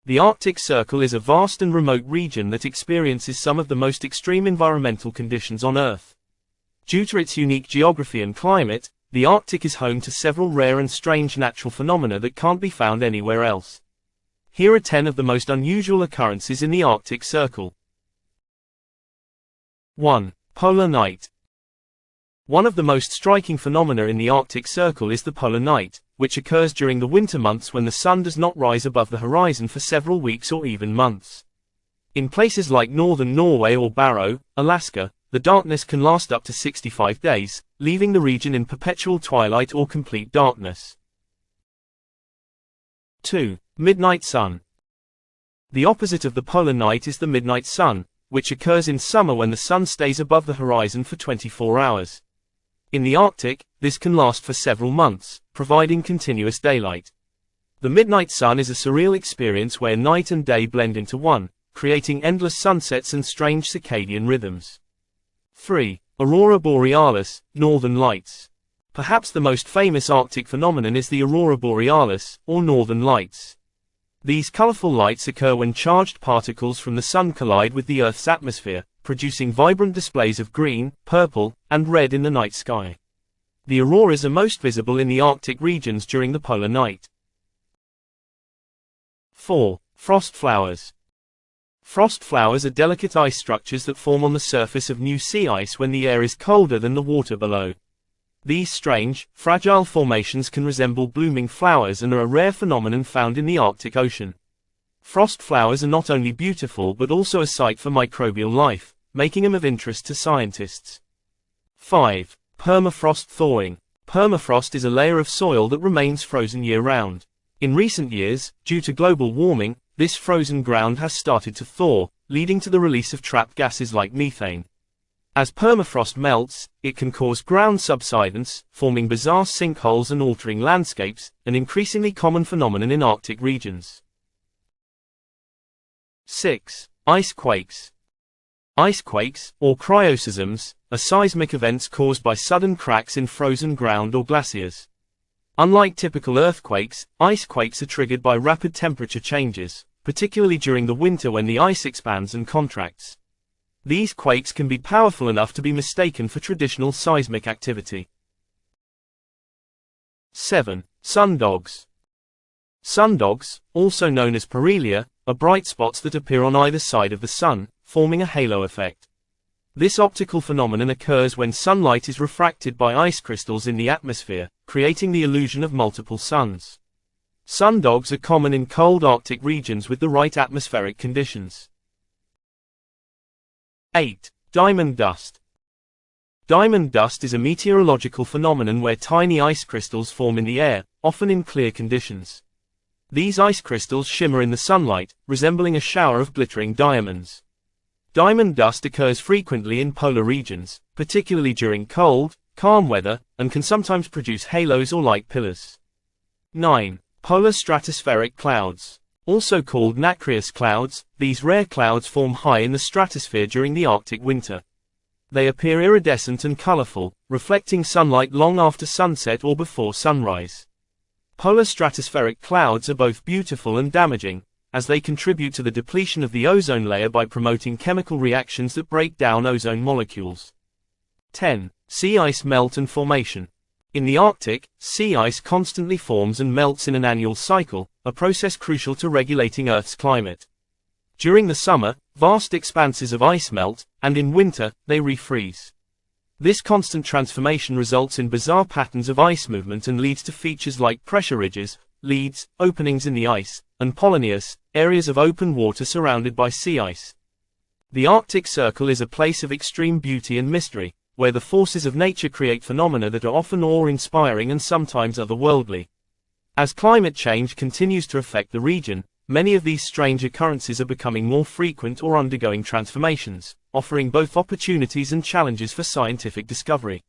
The Arctic Circle is a vast and remote region that experiences some of the most extreme environmental conditions on Earth. Due to its unique geography and climate, the Arctic is home to several rare and strange natural phenomena that can't be found anywhere else. Here are 10 of the most unusual occurrences in the Arctic Circle. 1. Polar night. One of the most striking phenomena in the Arctic Circle is the polar night, which occurs during the winter months when the sun does not rise above the horizon for several weeks or even months. In places like northern Norway or Barrow, Alaska, the darkness can last up to 65 days, leaving the region in perpetual twilight or complete darkness. 2. Midnight sun. The opposite of the polar night is the midnight sun, which occurs in summer when the sun stays above the horizon for 24 hours. In the Arctic, this can last for several months, providing continuous daylight. The midnight sun is a surreal experience where night and day blend into one, creating endless sunsets and strange circadian rhythms. 3. Aurora borealis, northern lights. Perhaps the most famous Arctic phenomenon is the aurora borealis, or northern lights. These colorful lights occur when charged particles from the sun collide with the Earth's atmosphere, producing vibrant displays of green, purple, and red in the night sky. The auroras are most visible in the Arctic regions during the polar night. 4. Frost flowers. Frost flowers are delicate ice structures that form on the surface of new sea ice when the air is colder than the water below. These strange, fragile formations can resemble blooming flowers and are a rare phenomenon found in the Arctic Ocean. Frost flowers are not only beautiful but also a site for microbial life, making them of interest to scientists. 5. Permafrost thawing. Permafrost is a layer of soil that remains frozen year-round. In recent years, due to global warming, this frozen ground has started to thaw, leading to the release of trapped gases like methane. As permafrost melts, it can cause ground subsidence, forming bizarre sinkholes and altering landscapes, an increasingly common phenomenon in Arctic regions. 6. Ice quakes. Ice quakes, or cryoseisms, are seismic events caused by sudden cracks in frozen ground or glaciers. Unlike typical earthquakes, ice quakes are triggered by rapid temperature changes, particularly during the winter when the ice expands and contracts. These quakes can be powerful enough to be mistaken for traditional seismic activity. 7. Sundogs. Sundogs, also known as parhelia, are bright spots that appear on either side of the sun, forming a halo effect. This optical phenomenon occurs when sunlight is refracted by ice crystals in the atmosphere, creating the illusion of multiple suns. Sundogs are common in cold Arctic regions with the right atmospheric conditions. 8. Diamond dust. Diamond dust is a meteorological phenomenon where tiny ice crystals form in the air, often in clear conditions. These ice crystals shimmer in the sunlight, resembling a shower of glittering diamonds. Diamond dust occurs frequently in polar regions, particularly during cold, calm weather, and can sometimes produce halos or light pillars. 9. Polar stratospheric clouds. Also called nacreous clouds, these rare clouds form high in the stratosphere during the Arctic winter. They appear iridescent and colorful, reflecting sunlight long after sunset or before sunrise. Polar stratospheric clouds are both beautiful and damaging, as they contribute to the depletion of the ozone layer by promoting chemical reactions that break down ozone molecules. 10. Sea ice melt and formation. In the Arctic, sea ice constantly forms and melts in an annual cycle, a process crucial to regulating Earth's climate. During the summer, vast expanses of ice melt, and in winter, they refreeze. This constant transformation results in bizarre patterns of ice movement and leads to features like pressure ridges, leads, openings in the ice, and polynyas, areas of open water surrounded by sea ice. The Arctic Circle is a place of extreme beauty and mystery, where the forces of nature create phenomena that are often awe-inspiring and sometimes otherworldly. As climate change continues to affect the region, many of these strange occurrences are becoming more frequent or undergoing transformations, offering both opportunities and challenges for scientific discovery.